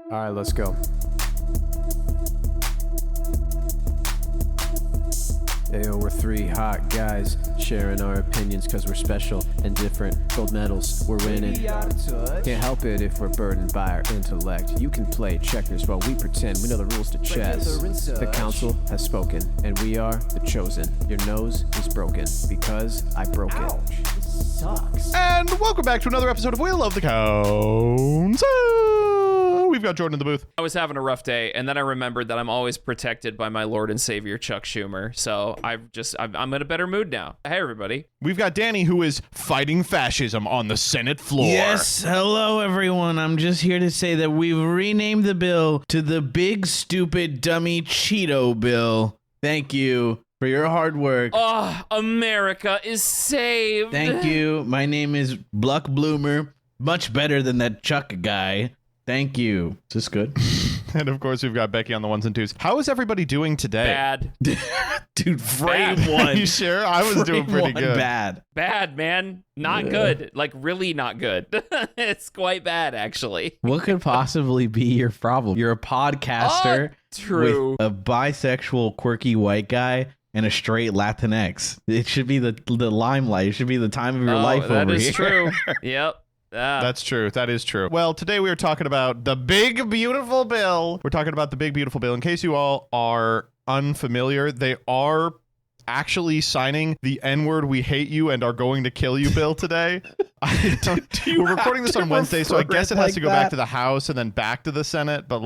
All right, let's go. Ayo, we're three hot guys sharing our opinions because we're special and different. Gold medals, we're winning. Can't help it if we're burdened by our intellect. You can play checkers while we pretend we know the rules to chess. The council has spoken, and we are the chosen. Your nose is broken because I broke it. Sucks. And welcome back to another episode of We Love the Council. We've got Jordan in the booth. I was having a rough day, and then I remembered that I'm always protected by my Lord and Savior, Chuck Schumer. So I'm in a better mood now. Hey, everybody. We've got Danny, who is fighting fascism on the Senate floor. Yes, hello everyone. I'm just here to say that we've renamed the bill to the Big Stupid Dummy Cheeto Bill. Thank you for your hard work. Oh, America is saved. Thank you. My name is Bluck Bloomer. Much better than that Chuck guy. Thank you. Is this good? And of course, we've got Becky on the ones and twos. How is everybody doing today? Bad. Dude, frame Bad. one. You sure? I was doing pretty good. Bad. Bad, man. Not good. Like, really not good. It's quite bad, actually. What could possibly be your problem? You're a podcaster True. with a bisexual, quirky white guy and a straight Latinx. It should be the limelight. It should be the time of your life over here. That is true. Yep. That's true. That is true. Well, today we are talking about the Big Beautiful Bill. We're talking about the Big Beautiful Bill. In case you all are unfamiliar, they are actually signing the N-word "we hate you and are going to kill you" bill today. We're recording this on Wednesday, so I guess it has to go back to the House and then back to the Senate. But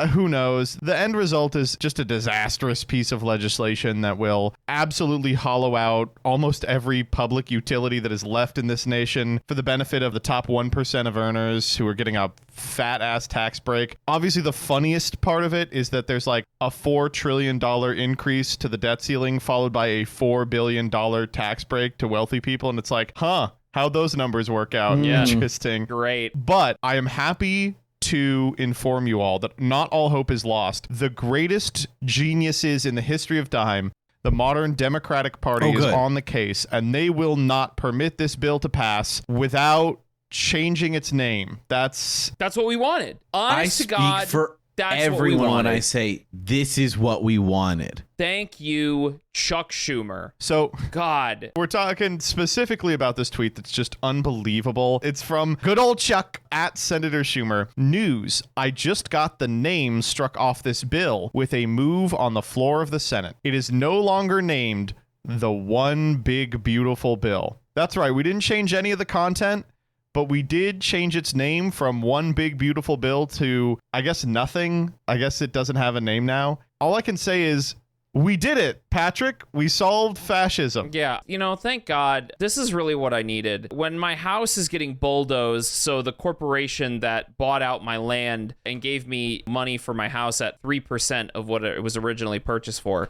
who knows? The end result is just a disastrous piece of legislation that will absolutely hollow out almost every public utility that is left in this nation for the benefit of the top 1% of earners who are getting a fat ass tax break. Obviously, the funniest part of it is that there's like a $4 trillion increase to the debt ceiling, followed by a $4 billion tax break to wealthy people. And it's like, how'd those numbers work out? Yeah. Interesting. Great. But I am happy to inform you all that not all hope is lost. The greatest geniuses in the history of time, the modern Democratic Party, is on the case, and they will not permit this bill to pass without changing its name. That's what we wanted. Honest to God, for that's everyone what we wanted. when I say this is what we wanted. Thank you, Chuck Schumer. so. God. We're talking specifically about this tweet that's just unbelievable. It's from good old Chuck at Senator Schumer. News: I just got the name struck off this bill with a move on the floor of the Senate. It is no longer named the One Big Beautiful Bill. That's right. We didn't change any of the content, but we did change its name from One Big Beautiful Bill to, I guess, nothing. I guess it doesn't have a name now. All I can say is, we did it, Patrick. We solved fascism. Yeah, thank God. This is really what I needed. When my house is getting bulldozed, so the corporation that bought out my land and gave me money for my house at 3% of what it was originally purchased for,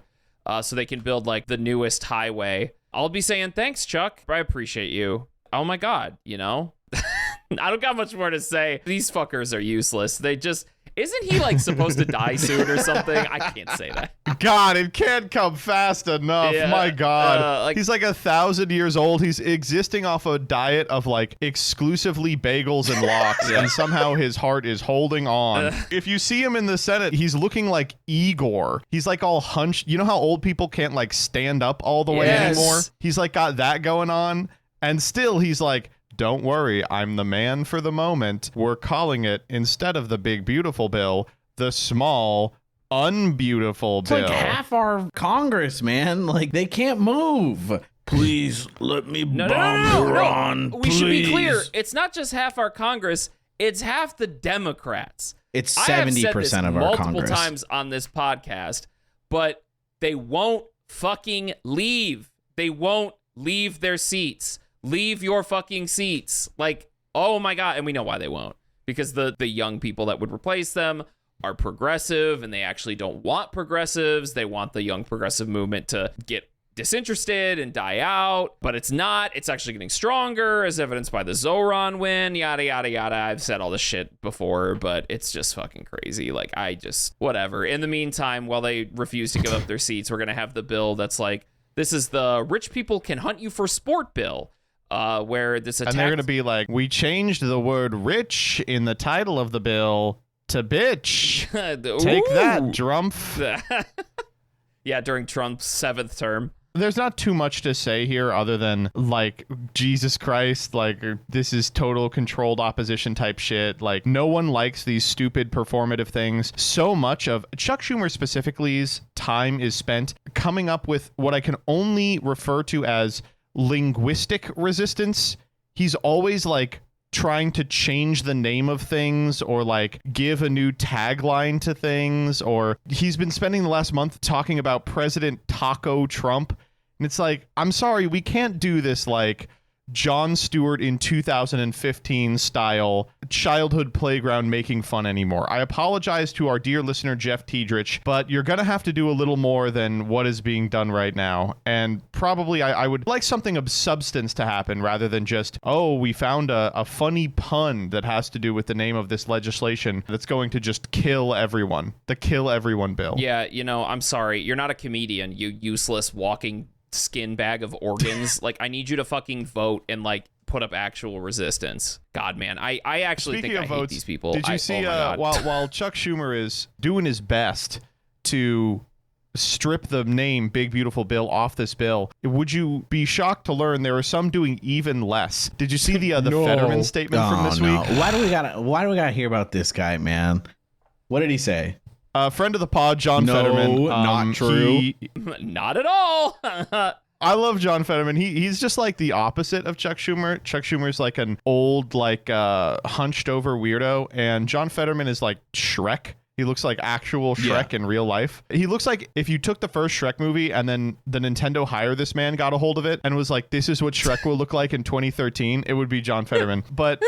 so they can build like the newest highway, I'll be saying, thanks, Chuck. I appreciate you. Oh my God, I don't got much more to say. These fuckers are useless. They just... Isn't he like supposed to die soon or something? I can't say that. God, it can't come fast enough. Yeah, My God. He's like 1,000 years old. He's existing off a diet of like exclusively bagels and lox, and somehow his heart is holding on. If you see him in the Senate, he's looking like Igor. He's like all hunched. You know how old people can't like stand up all the way anymore? He's like got that going on. And still he's like, don't worry, I'm the man for the moment. We're calling it, instead of the Big Beautiful Bill, the Small Unbeautiful Bill. It's like half our Congress, man. Like, they can't move. Please let me bomb Iran. We should be clear. It's not just half our Congress. It's half the Democrats. It's 70% of our Congress. Multiple times on this podcast, but they won't fucking leave. They won't leave their seats. Leave your fucking seats. Like, oh my God. And we know why they won't. Because the young people that would replace them are progressive, and they actually don't want progressives. They want the young progressive movement to get disinterested and die out, but it's not. It's actually getting stronger, as evidenced by the Zoran win, yada, yada, yada. I've said all this shit before, but it's just fucking crazy. Like, whatever. In the meantime, while they refuse to give up their seats, we're going to have the bill that's like, this is the rich people can hunt you for sport bill. Where this attack... And they're going to be like, we changed the word rich in the title of the bill to bitch. Ooh. Take that, Drumpf. Yeah, during Trump's 7th term. There's not too much to say here other than, like, Jesus Christ, like, this is total controlled opposition type shit. Like, no one likes these stupid performative things. So much of Chuck Schumer specifically's time is spent coming up with what I can only refer to as linguistic resistance. He's always, like, trying to change the name of things or like give a new tagline to things, or he's been spending the last month talking about President Taco Trump, and it's like, I'm sorry, we can't do this like Jon Stewart in 2015 style childhood playground making fun anymore. I apologize to our dear listener Jeff Tiedrich, but you're gonna have to do a little more than what is being done right now. And probably I would like something of substance to happen rather than just, oh, we found a funny pun that has to do with the name of this legislation that's going to just kill everyone. The kill everyone bill. Yeah, you know, I'm sorry. You're not a comedian, you useless walking skin bag of organs. Like, I need you to fucking vote and like put up actual resistance. God, man, I actually Speaking think of I hate votes, these people. Did you see while Chuck Schumer is doing his best to strip the name Big Beautiful Bill off this bill, would you be shocked to learn there are some doing even less? Did you see the No. Fetterman statement from this week? Why do we gotta hear about this guy, man? What did he say? Friend of the pod, John Fetterman. Not true. Not at all. I love John Fetterman. He's just like the opposite of Chuck Schumer. Chuck Schumer's like an old, like hunched over weirdo, and John Fetterman is like Shrek. He looks like actual Shrek in real life. He looks like if you took the first Shrek movie and then the Nintendo Hire This Man got a hold of it and was like, this is what Shrek will look like in 2013, it would be John Fetterman. But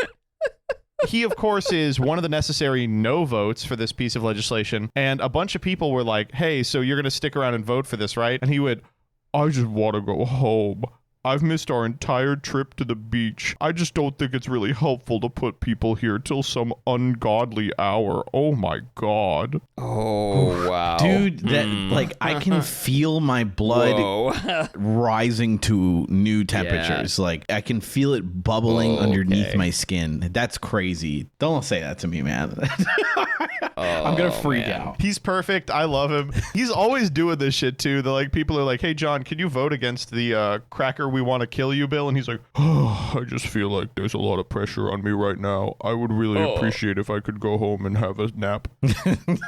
he, of course, is one of the necessary no votes for this piece of legislation. And a bunch of people were like, hey, so you're going to stick around and vote for this, right? And he would, I just want to go home. I've missed our entire trip to the beach. I just don't think it's really helpful to put people here till some ungodly hour. Oh my God. Oh, wow. Dude, that like I can feel my blood rising to new temperatures. Yeah. Like I can feel it bubbling underneath my skin. That's crazy. Don't say that to me, man. I'm gonna freak out. He's perfect. I love him. He's always doing this shit too. The like people are like, hey John, can you vote against the cracker we want to kill you bill? And he's like, oh, I just feel like there's a lot of pressure on me right now. I would really appreciate if I could go home and have a nap.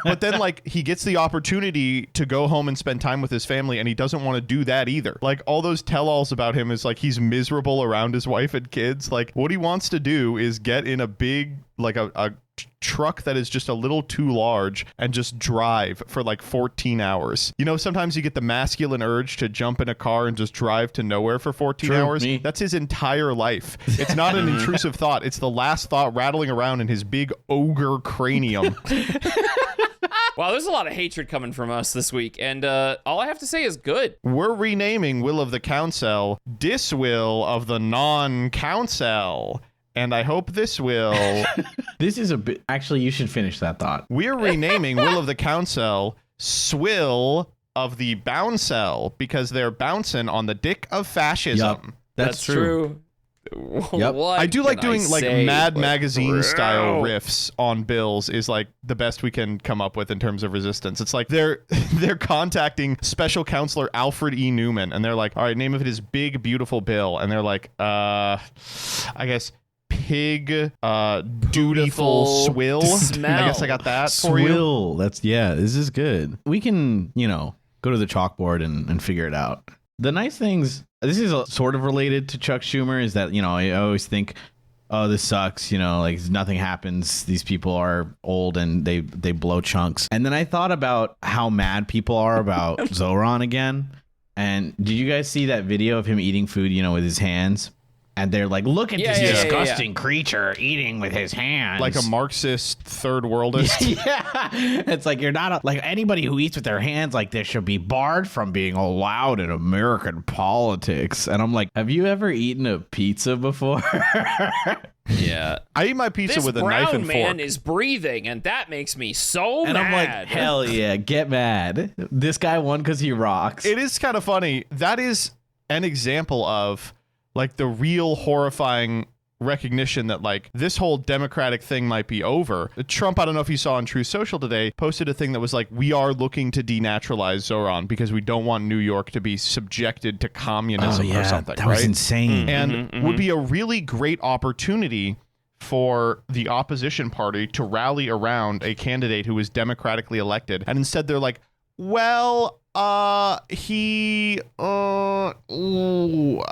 But then like he gets the opportunity to go home and spend time with his family, and he doesn't want to do that either. Like all those tell-alls about him is like he's miserable around his wife and kids. Like what he wants to do is get in a big like a truck that is just a little too large and just drive for like 14 hours. You know, sometimes you get the masculine urge to jump in a car and just drive to nowhere for 14 hours. Me. That's his entire life. It's not an intrusive thought. It's the last thought rattling around in his big ogre cranium. Wow, there's a lot of hatred coming from us this week, and all I have to say is good. We're renaming Will of the Councel Diswill of the Non-Councel. And I hope this will... This is a bit... Actually, you should finish that thought. We're renaming Will of the Councel Swill of the Bouncel because they're bouncing on the dick of fascism. Yep, that's true. Yep. I do like doing like Mad Magazine style riffs on bills is like the best we can come up with in terms of resistance. It's like they're contacting special counselor Alfred E. Newman and they're like, all right, name of it is Big Beautiful Bill. And they're like, I guess... Pig, dutiful swill. Smell. I guess I got that for you. Swill. That's, yeah, this is good. We can, you know, go to the chalkboard and figure it out. The nice things, this is sort of related to Chuck Schumer, is that, you know, I always think, oh, this sucks, you know, like nothing happens. These people are old and they blow chunks. And then I thought about how mad people are about Zoran again. And did you guys see that video of him eating food, you know, with his hands? And they're like, look at this disgusting creature eating with his hands. Like a Marxist third worldist. Yeah. It's like you're not like anybody who eats with their hands like this should be barred from being allowed in American politics. And I'm like, have you ever eaten a pizza before? Yeah. I eat my pizza with a knife and fork. This brown man is breathing, and that makes me so mad. And I'm like, hell yeah, get mad. This guy won because he rocks. It is kind of funny. That is an example of... like the real horrifying recognition that like this whole democratic thing might be over. Trump, I don't know if you saw on Truth Social today, posted a thing that was like, we are looking to denaturalize Zoran because we don't want New York to be subjected to communism or something. That was insane. And would be a really great opportunity for the opposition party to rally around a candidate who was democratically elected. And instead they're like, well,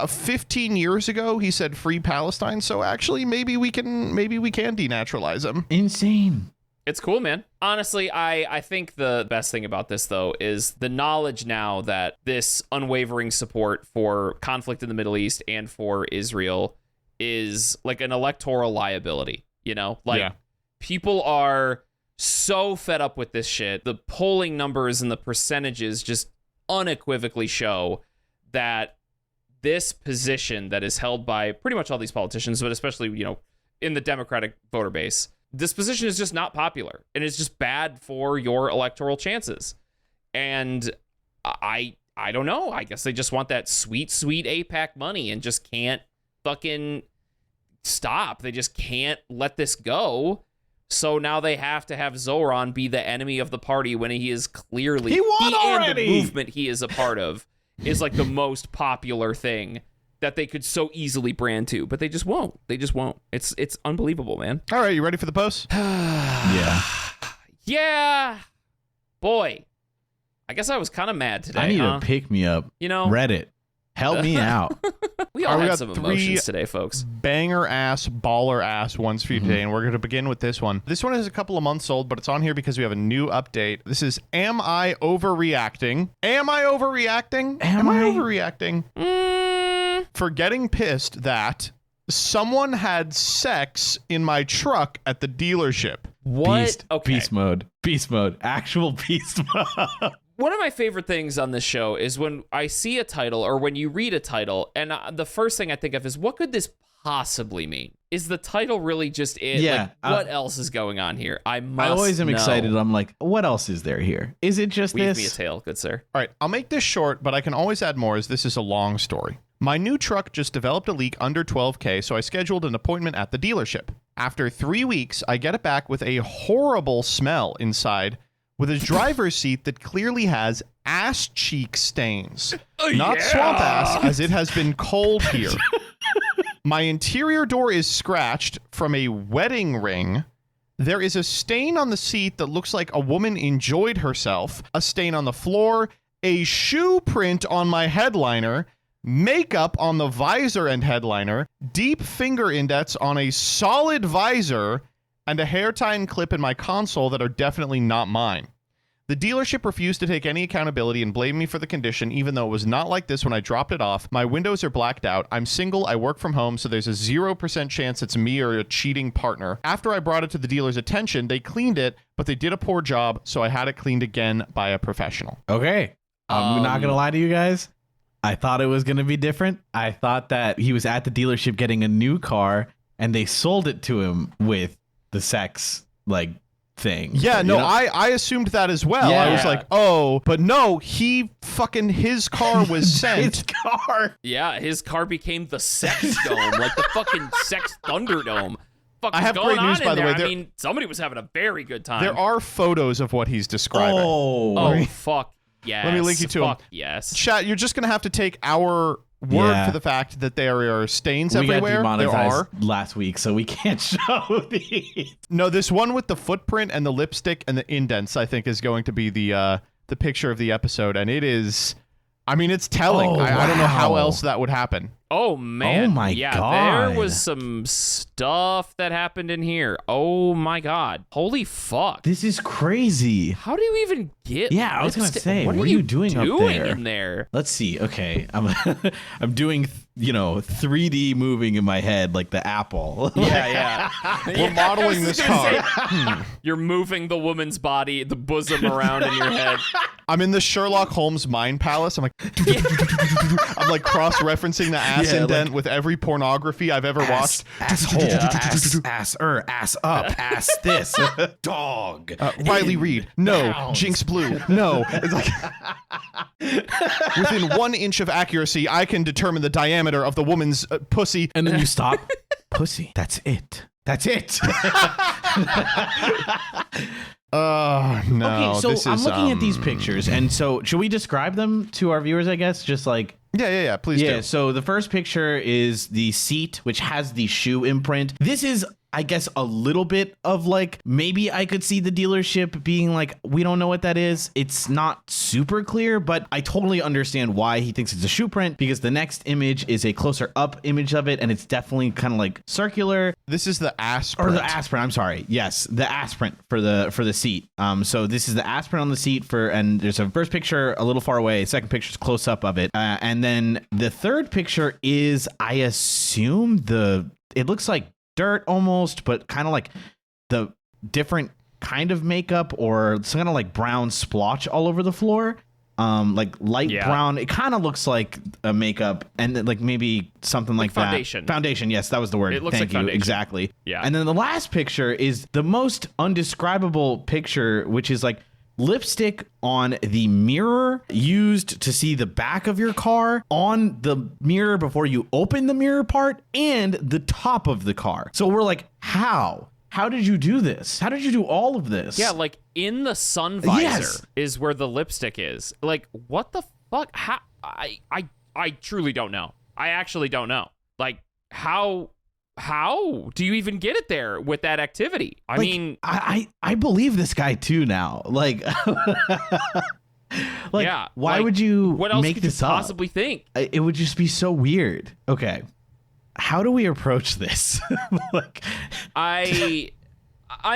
15 years ago he said free Palestine, so actually maybe we can denaturalize him. Insane. It's cool, man. Honestly, I think the best thing about this, though, is the knowledge now that this unwavering support for conflict in the Middle East and for Israel is like an electoral liability, you know? Like, people are so fed up with this shit. The polling numbers and the percentages just unequivocally show that this position that is held by pretty much all these politicians, but especially, you know, in the Democratic voter base, this position is just not popular and it's just bad for your electoral chances. And I don't know. I guess they just want that sweet AIPAC money and just can't fucking stop. They just can't let this go. So now they have to have Zoran be the enemy of the party when he is clearly He won already. And the movement he is a part of is like the most popular thing that they could so easily brand to, but they just won't. They just won't. It's unbelievable, man. All right, you ready for the post? Yeah. Boy, I guess I was kind of mad today. I need a pick me up. You know, Reddit, help me out. we all we have got some 3 emotions today, folks. Banger ass, baller ass ones for you today, and we're going to begin with this one. This one is a couple of months old, but it's on here because we have a new update. This is, am I overreacting? Am I overreacting? Am I overreacting? For getting pissed that someone had sex in my truck at the dealership. What? Beast, Okay. Beast mode, actual beast mode. One of my favorite things on this show is when I see a title or when you read a title, and the first thing I think of is, what could this possibly mean? Is the title really just it? Yeah. Like, what else is going on here? I always am know. excited. I'm like, what else is there here? Is it just Weave this? me a tale, good sir. All right, I'll make this short, but I can always add more as this is a long story. My new truck just developed a leak under 12K, so I scheduled an appointment at the dealership. After 3 weeks, I get it back with a horrible smell inside, with a driver's seat that clearly has ass cheek stains. Not swamp ass, as it has been cold here. My interior door is scratched from a wedding ring. There is a stain on the seat that looks like a woman enjoyed herself, a stain on the floor, a shoe print on my headliner, makeup on the visor and headliner, deep finger indents on a solid visor, and a hair tie clip in my console that are definitely not mine. The dealership refused to take any accountability and blamed me for the condition, even though it was not like this when I dropped it off. My windows are blacked out. I'm single. I work from home, so there's a 0% chance it's me or a cheating partner. After I brought it to the dealer's attention, they cleaned it, but they did a poor job, so I had it cleaned again by a professional. Okay. I'm not going to lie to you guys. I thought it was going to be different. I thought that he was at the dealership getting a new car and they sold it to him with the sex like thing. Yeah, no, You know? I assumed that as well. Yeah. I was like, oh, but no, his car was sent. His car. Yeah, his car became the sex dome, like the fucking sex Thunderdome. Fuck, I have going great news, on by in the there? way. I mean, somebody was having a very good time. There are photos of what he's describing. Oh, fuck yes. Let me link you to him. Fuck yes. Chat, you're just going to have to take our word for the fact that there are stains everywhere. Got there demonetized are. last week, so we can't show these. No, this one with the footprint and the lipstick and the indents, I think, is going to be the picture of the episode, and it is. I mean, it's telling. Oh, I don't know how wow. else that would happen. Oh man. Oh, my yeah, God. there was some stuff that happened in here. Oh my god. Holy fuck. This is crazy. How do you even get Yeah, I was gonna lipstick? say, what what are you doing up there? in there? Let's see. Okay, I'm doing 3D moving in my head like the apple. Yeah. We're modeling this car. You're moving the woman's body, the bosom around in your head. I'm in the Sherlock Holmes mind palace. I'm like, I'm like cross-referencing the ass indent with every pornography I've ever watched. Asshole, ass up, ass this, dog. Riley Reid, no. Pounds. Jinx Blue, no. It's like within 1 inch of accuracy, I can determine the diameter of the woman's pussy. And then you stop. pussy. That's it. That's it. Oh no. Okay, so this I'm is, looking at these pictures, and so should we describe them to our viewers? I guess just like. Yeah. Please do. So the first picture is the seat, which has the shoe imprint. This is, I guess, a little bit of like, maybe I could see the dealership being like, we don't know what that is. It's not super clear, but I totally understand why he thinks it's a shoe print, because the next image is a closer up image of it, and it's definitely kind of like circular. This is the ass print. Or the ass print. I'm sorry. Yes, the ass print for the seat. So this is the ass print on the seat and there's a first picture a little far away. Second picture is close up of it, and then the third picture is, I assume, it looks like dirt almost, but kind of like the different kind of makeup or some kind of like brown splotch all over the floor. Like light brown. It kind of looks like a makeup, and like maybe something like foundation. That. Foundation. Yes, that was the word. It looks Thank like you. foundation. Exactly. Yeah. And then the last picture is the most undescribable picture, which is like lipstick on the mirror used to see the back of your car, on the mirror before you open the mirror part, and the top of the car. So we're like, how? How did you do this? How did you do all of this? Yeah, like in the sun visor Yes. is where the lipstick is. Like, what the fuck? How? I truly don't know. I actually don't know. Like, how do you even get it there with that activity? I mean, I believe this guy too now. Like, like, yeah, why like, would you what else make could this you up? possibly think? It would just be so weird. Okay, how do we approach this? Like, I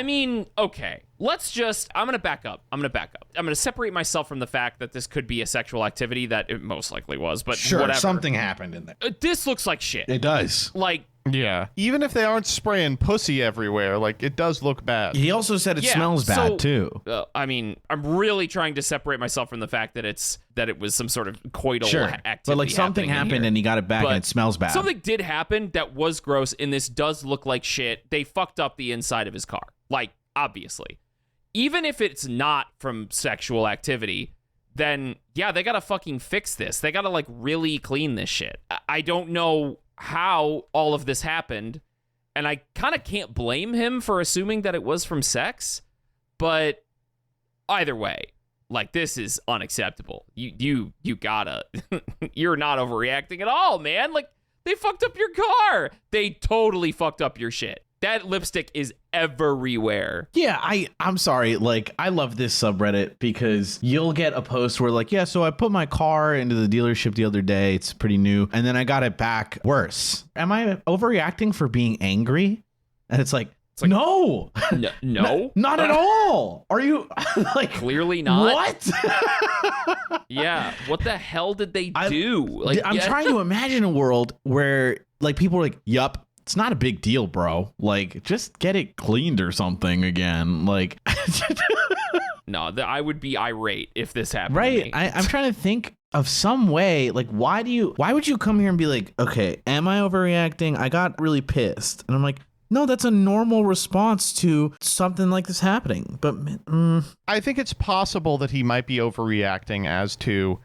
mean, okay. I'm gonna back up. I'm gonna separate myself from the fact that this could be a sexual activity that it most likely was, but sure, whatever. something happened in there. This looks like shit. It does. Like, Yeah. Even if they aren't spraying pussy everywhere, like, it does look bad. He also said it Yeah, smells bad so- too. I mean, I'm really trying to separate myself from the fact that it was some sort of coital activity. But like something happening in happened here. and he got it back But and it smells bad. Something did happen that was gross, and this does look like shit. They fucked up the inside of his car. Like, obviously. Even if it's not from sexual activity, then, yeah, they gotta fucking fix this. They gotta, like, really clean this shit. I don't know how all of this happened, and I kind of can't blame him for assuming that it was from sex, but either way, like, this is unacceptable. You gotta, you're not overreacting at all, man. Like, they fucked up your car. They totally fucked up your shit. That lipstick is everywhere. Yeah, I'm sorry. Like, I love this subreddit because you'll get a post where like, yeah, so I put my car into the dealership the other day. It's pretty new. And then I got it back worse. Am I overreacting for being angry? And it's like no. No. Not at all. Are you like Clearly not. What? Yeah. What the hell did they do? Like, I'm trying to imagine a world where like people are like, yup. It's not a big deal, bro. Like, just get it cleaned or something again. Like, no, I would be irate if this happened. right. To me. I'm trying to think of some way. Like, why would you come here and be like, okay, am I overreacting? I got really pissed. And I'm like, no, that's a normal response to something like this happening. But I think it's possible that he might be overreacting as to,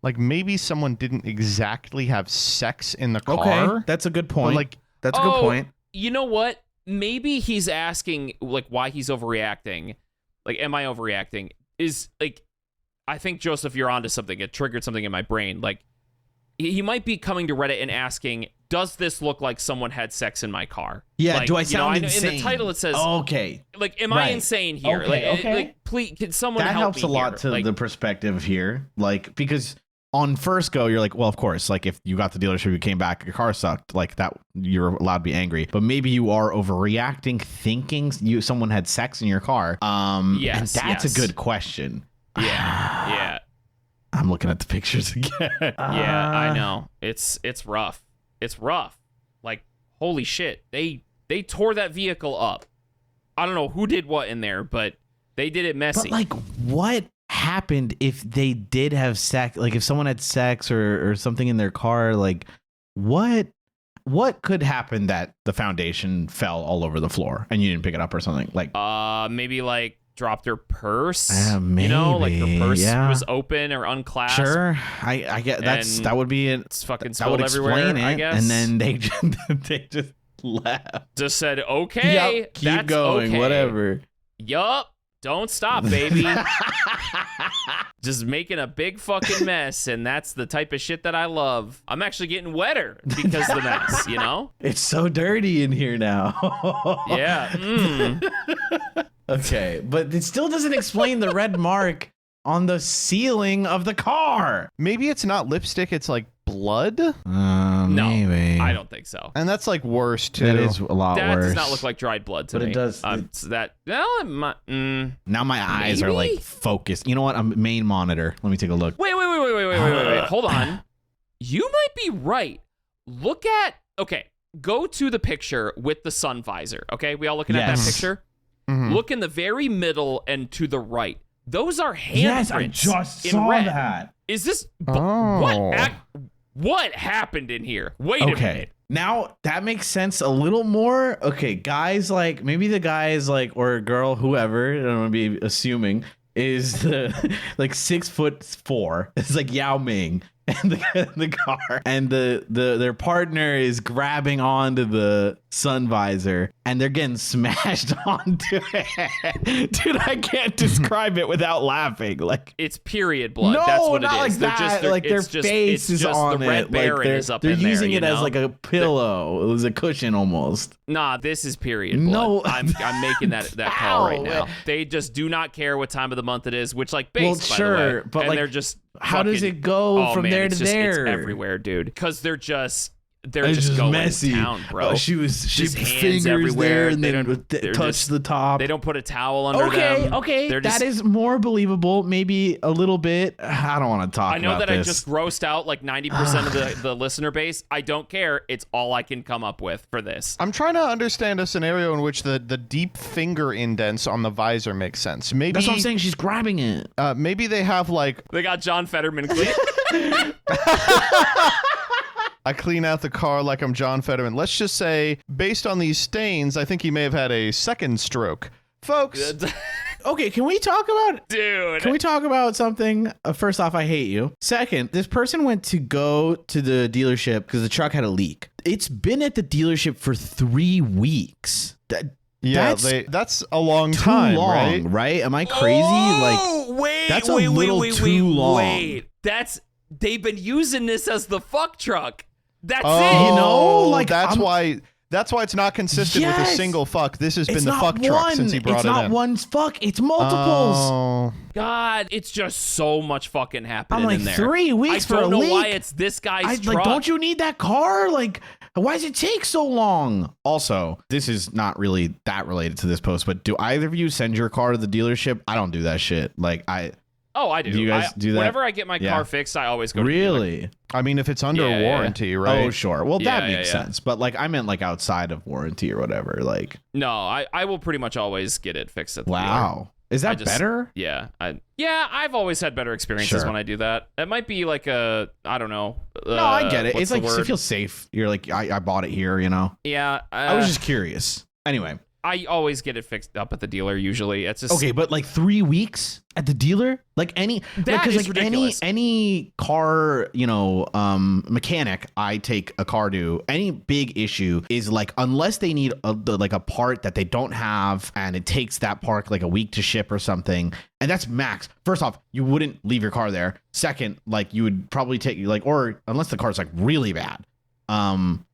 like, maybe someone didn't exactly have sex in the car. okay, that's a good point. But, like, that's a good point. You know what? Maybe he's asking, like, why he's overreacting. Like, am I overreacting? Is, like, I think, Joseph, you're onto something. It triggered something in my brain. Like, he might be coming to Reddit and asking, does this look like someone had sex in my car? Yeah, like, do I sound insane? In the title, it says, okay. like, am I Right. insane here? Okay, like, okay. like, please, can someone That help helps me a lot here? to Like, the perspective here. Like, because on first go, you're like, well, of course, like if you got the dealership, you came back, your car sucked, like that, you're allowed to be angry. But maybe you are overreacting, thinking someone had sex in your car. Yes, and that's yes. a good question. yeah. I'm looking at the pictures again. Yeah, I know. It's rough. It's rough. Like, holy shit. They tore that vehicle up. I don't know who did what in there, but they did it messy. But like, what happened if they did have sex? Like, if someone had sex or something in their car, like, what could happen that the foundation fell all over the floor and you didn't pick it up or something? Like, maybe like dropped her purse. Maybe, you know, like her purse yeah. was open or unclasped. sure, I get And that would be it. It's fucking That would spilled everywhere, explain it. I guess. And then they just Left. Just said, okay, Yep, keep that's going, okay. whatever. Yup. Don't stop, baby. Just making a big fucking mess, and that's the type of shit that I love. I'm actually getting wetter because of the mess, you know? It's so dirty in here now. Yeah. Okay, but it still doesn't explain the red mark on the ceiling of the car. Maybe it's not lipstick, it's like blood? No, maybe. I don't think so. And that's like worse, too. That is a lot That worse. does not look like dried blood to But me. it does- Now my eyes are Maybe? like focused. You know what? I'm main monitor. Let me take a look. Wait. Hold on. You might be right. Look at, go to the picture with the sun visor. Okay, we all looking at that Yes. picture? Mhm. Look in the very middle and to the right. Those are handprints. Yes, I just in saw red. that. Is this Oh. what happened in here? Wait a Okay. minute. Now that makes sense a little more. Okay, guys, like maybe the guys like or girl, whoever, I don't want to be assuming, is the like 6'4". It's like Yao Ming and the car, and their partner is grabbing onto the sun visor and they're getting smashed onto it. Dude, I can't describe it without laughing. Like It's period blood. no, That's what not it like is. that. Like their face is on the it. Red Baron like is up they're in there. using it you as know? like a pillow. It was a cushion almost. Nah, this is period No. blood. I'm making that call right Ow. now. They just do not care what time of the month it is, which like based, Well, by sure, the way. but, and like, they're just how does fucking- it go from man, there it's to just, there? It's everywhere, dude. Because they're just It's just going messy. to town, bro. Oh, she Just hands fingers everywhere. there and They then don't- they're touch just- the top. They don't put a towel under Okay, them. okay, They're that just, is more believable. Maybe a little bit. I don't want to talk. I know about that this. I just grossed out like 90% of the listener base. I don't care. It's all I can come up with for this. I'm trying to understand a scenario in which the deep finger indents on the visor makes sense. Maybe That's what I'm saying. She's grabbing it. maybe they have like They got John Fetterman clean. I clean out the car like I'm John Fetterman. Let's just say, based on these stains, I think he may have had a second stroke. Folks, Okay, can we talk about? Dude. Can we talk about something? First off, I hate you. Second, this person went to go to the dealership because the truck had a leak. It's been at the dealership for 3 weeks. yeah, That's that's a long too time, long, right? Am I crazy? Wait, that's a little too long. Wait. They've been using this as the fuck truck. That's Oh, it. You know, like, that's I'm- why it's not consistent with a Yes. single fuck. This has been it's the not fuck truck one. since he brought it's it not in. one fuck. It's multiples. Oh. God, it's just so much fucking happening I'm like in there. 3 weeks I for a don't know leak. why it's this guy's truck. Like, don't you need that car? Like, why does it take so long? Also, this is not really that related to this post, but do either of you send your car to the dealership? I don't do that shit. Like, Oh, I do. Do you guys do that? Whenever I get my Yeah. car fixed, I always go to the dealer. really? I mean, if it's under Yeah, yeah. warranty, right? Oh, sure. Well, that Yeah, makes yeah. sense. But like, I meant like outside of warranty or whatever. Like, No, I will pretty much always get it fixed at the dealer. wow, is I that just- better? Yeah, I've always had better experiences Sure. when I do that. It might be like I don't know. No, I get it. what's It's the like it word? feels safe. You're like, I bought it here. You know. Yeah, I was just curious. Anyway, I always get it fixed up at the dealer. Usually, it's just okay, but like 3 weeks at the dealer, like any, That because is like ridiculous. any car, mechanic I take a car to, any big issue is like unless they need a part that they don't have, and it takes that part like a week to ship or something, and that's max. First off, you wouldn't leave your car there. Second, like you would probably take or unless the car's like really bad.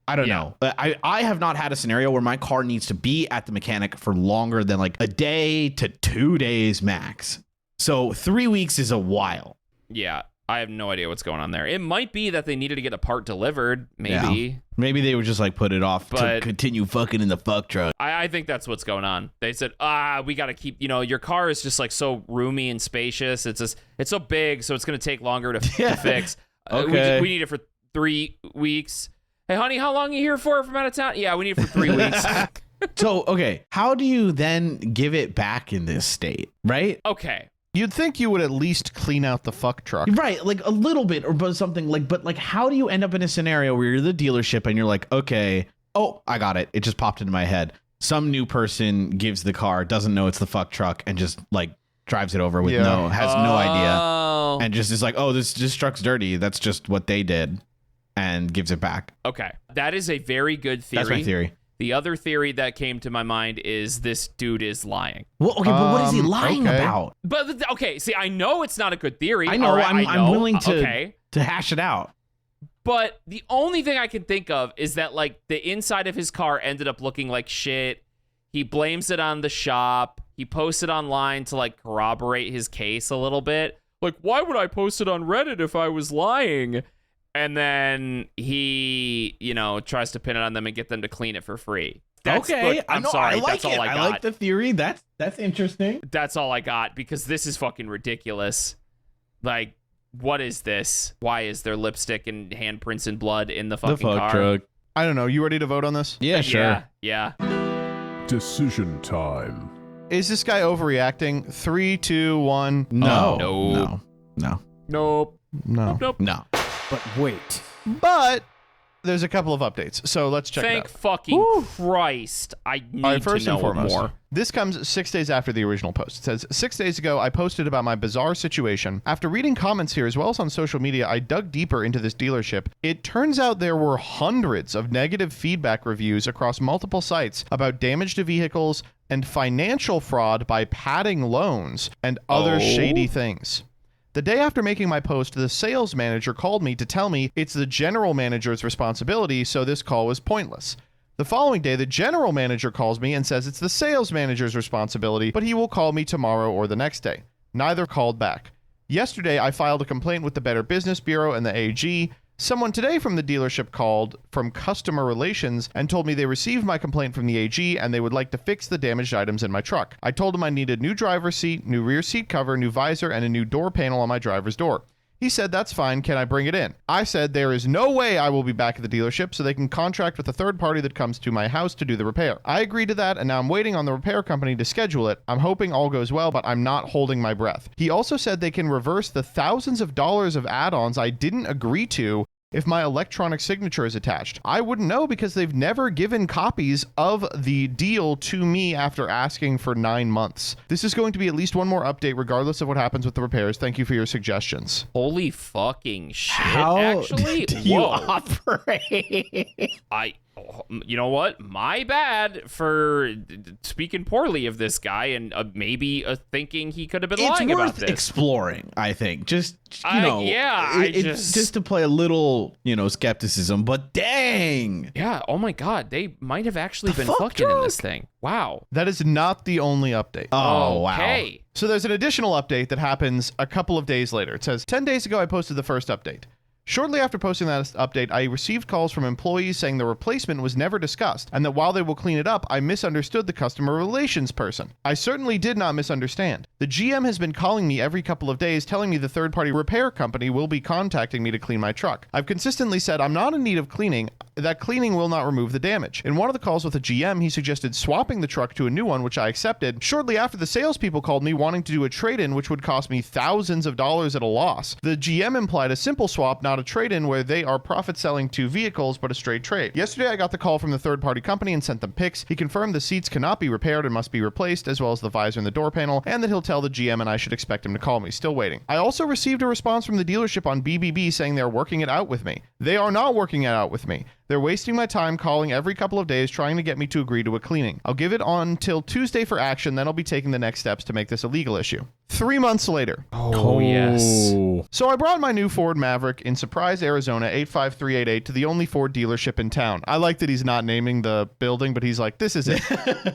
I don't know. I have not had a scenario where my car needs to be at the mechanic for longer than like a day to 2 days max. So 3 weeks is a while. Yeah, I have no idea what's going on there. It might be that they needed to get a part delivered. Maybe. Yeah. Maybe they would just like put it off to But- continue fucking in the fuck truck. I think that's what's going on. They said, we got to keep, your car is just like so roomy and spacious. It's so big, so it's going to take longer to fix. Okay. We need it for 3 weeks. Hey, honey, how long are you here for from out of town? Yeah, we need it for 3 weeks. So, okay, how do you then give it back in this state, right? Okay. You'd think you would at least clean out the fuck truck. Right, like a little bit or but something like, but like how do you end up in a scenario where you're the dealership and you're like, okay, oh, I got it. It just popped into my head. Some new person gives the car, doesn't know it's the fuck truck, and just like drives it over with has no idea. Oh. And just is like, oh, this truck's dirty. That's just what they did, and gives it back. Okay. That is a very good theory. That's my theory. The other theory that came to my mind is this dude is lying. Well, okay, but what is he lying about? But okay, see, I know it's not a good theory. I know. All right, I'm willing to hash it out. But the only thing I can think of is that like the inside of his car ended up looking like shit. He blames it on the shop. He posted online to like corroborate his case a little bit. Like, why would I post it on Reddit if I was lying? And then he, tries to pin it on them and get them to clean it for free. Okay, I'm sorry. That's all I got. I like the theory. That's interesting. That's all I got because this is fucking ridiculous. Like, what is this? Why is there lipstick and handprints and blood in the fucking car? Truck. I don't know. You ready to vote on this? Yeah, sure. Yeah. Decision time. Is this guy overreacting? 3, 2, 1. No. Nope. No. But wait. But there's a couple of updates, so let's check it out. Thank fucking Christ. I need first to know and foremost, more. This comes 6 days after the original post. It says, 6 days ago, I posted about my bizarre situation. After reading comments here, as well as on social media, I dug deeper into this dealership. It turns out there were hundreds of negative feedback reviews across multiple sites about damage to vehicles and financial fraud by padding loans and other shady things. The day after making my post, the sales manager called me to tell me it's the general manager's responsibility, so this call was pointless. The following day, the general manager calls me and says it's the sales manager's responsibility, but he will call me tomorrow or the next day. Neither called back. Yesterday, I filed a complaint with the Better Business Bureau and the AG. Someone today from the dealership called from customer relations and told me they received my complaint from the AG and they would like to fix the damaged items in my truck. I told him I needed new driver's seat, new rear seat cover, new visor, and a new door panel on my driver's door. He said, that's fine. Can I bring it in? I said, there is no way I will be back at the dealership, so they can contract with a third party that comes to my house to do the repair. I agreed to that, and now I'm waiting on the repair company to schedule it. I'm hoping all goes well, but I'm not holding my breath. He also said they can reverse the thousands of dollars of add-ons I didn't agree to if my electronic signature is attached. I wouldn't know because they've never given copies of the deal to me after asking for 9 months. This is going to be at least one more update regardless of what happens with the repairs. Thank you for your suggestions. Holy fucking shit, How actually? do you operate? You know what? My bad for speaking poorly of this guy and maybe thinking he could have been lying about this. It's worth exploring, I think. Just to play a little, skepticism, but dang. Yeah, oh my God. They might have actually been fucking in this thing. Wow. That is not the only update. Oh, wow. Okay. So there's an additional update that happens a couple of days later. It says, 10 days ago, I posted the first update. Shortly after posting that update, I received calls from employees saying the replacement was never discussed and that while they will clean it up, I misunderstood the customer relations person. I certainly did not misunderstand. The GM has been calling me every couple of days telling me the third-party repair company will be contacting me to clean my truck. I've consistently said I'm not in need of cleaning, that cleaning will not remove the damage. In one of the calls with the GM, he suggested swapping the truck to a new one, which I accepted. Shortly after, the salespeople called me wanting to do a trade-in, which would cost me thousands of dollars at a loss. The GM implied a simple swap, not a trade-in, where they are profit-selling 2 vehicles, but a straight trade. Yesterday, I got the call from the third-party company and sent them pics. He confirmed the seats cannot be repaired and must be replaced, as well as the visor and the door panel, and that he'll tell the GM and I should expect him to call me. Still waiting. I also received a response from the dealership on BBB saying they're working it out with me. They are not working it out with me. They're wasting my time calling every couple of days trying to get me to agree to a cleaning. I'll give it on till Tuesday for action, then I'll be taking the next steps to make this a legal issue. 3 months later. Oh, yes. So I brought my new Ford Maverick in Surprise, Arizona 85388 to the only Ford dealership in town. I like that he's not naming the building, but he's like, this is it.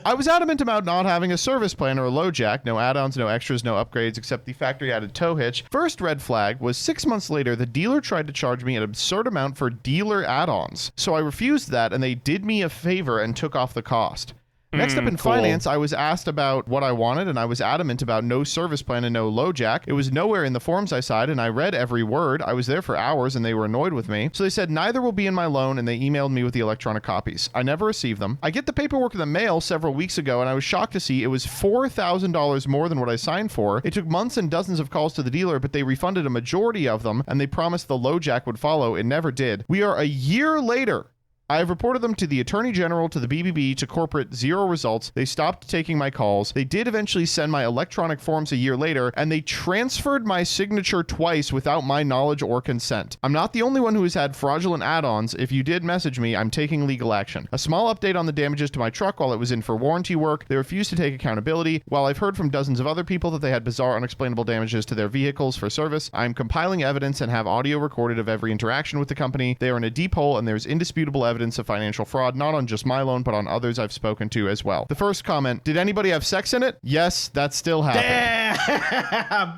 I was adamant about not having a service plan or a low jack, no add-ons, no extras, no upgrades except the factory added tow hitch. First red flag was 6 months later, the dealer tried to charge me an absurd amount for dealer add-ons. So I refused that and they did me a favor and took off the cost. Next up in finance, I was asked about what I wanted, and I was adamant about no service plan and no low jack. It was nowhere in the forms I signed, and I read every word. I was there for hours, and they were annoyed with me. So they said neither will be in my loan, and they emailed me with the electronic copies. I never received them. I get the paperwork in the mail several weeks ago, and I was shocked to see it was $4,000 more than what I signed for. It took months and dozens of calls to the dealer, but they refunded a majority of them, and they promised the low jack would follow. It never did. We are a year later. I have reported them to the Attorney General, to the BBB, to corporate. Zero results. They stopped taking my calls. They did eventually send my electronic forms a year later, and they transferred my signature twice without my knowledge or consent. I'm not the only one who has had fraudulent add-ons. If you did message me, I'm taking legal action. A small update on the damages to my truck while it was in for warranty work. They refused to take accountability. While I've heard from dozens of other people that they had bizarre, unexplainable damages to their vehicles for service, I'm compiling evidence and have audio recorded of every interaction with the company. They are in a deep hole, and there's indisputable evidence of financial fraud, not on just my loan, but on others I've spoken to as well. The first comment, did anybody have sex in it? Yes, that still happened.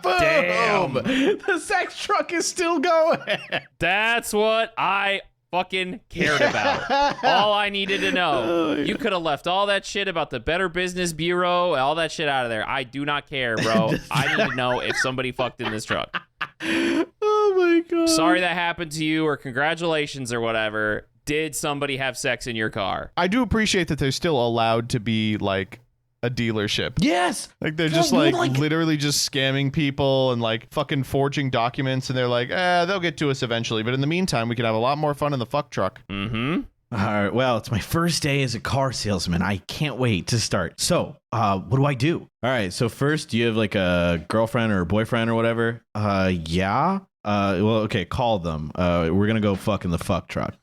Damn. Boom. The sex truck is still going. That's what I fucking cared about. All I needed to know. You could have left all that shit about the Better Business Bureau, all that shit out of there. I do not care, bro. I need to know if somebody fucked in this truck. Oh my god. Sorry that happened to you, or congratulations or whatever. Did somebody have sex in your car? I do appreciate that they're still allowed to be like a dealership. Yes. Like they're just like literally just scamming people and like fucking forging documents, and they're like, they'll get to us eventually. But in the meantime, we could have a lot more fun in the fuck truck. Mm-hmm. All right. Well, it's my first day as a car salesman. I can't wait to start. So, what do I do? All right. So first, do you have like a girlfriend or a boyfriend or whatever? Yeah. Well, okay. Call them. We're gonna go fuck in the fuck truck.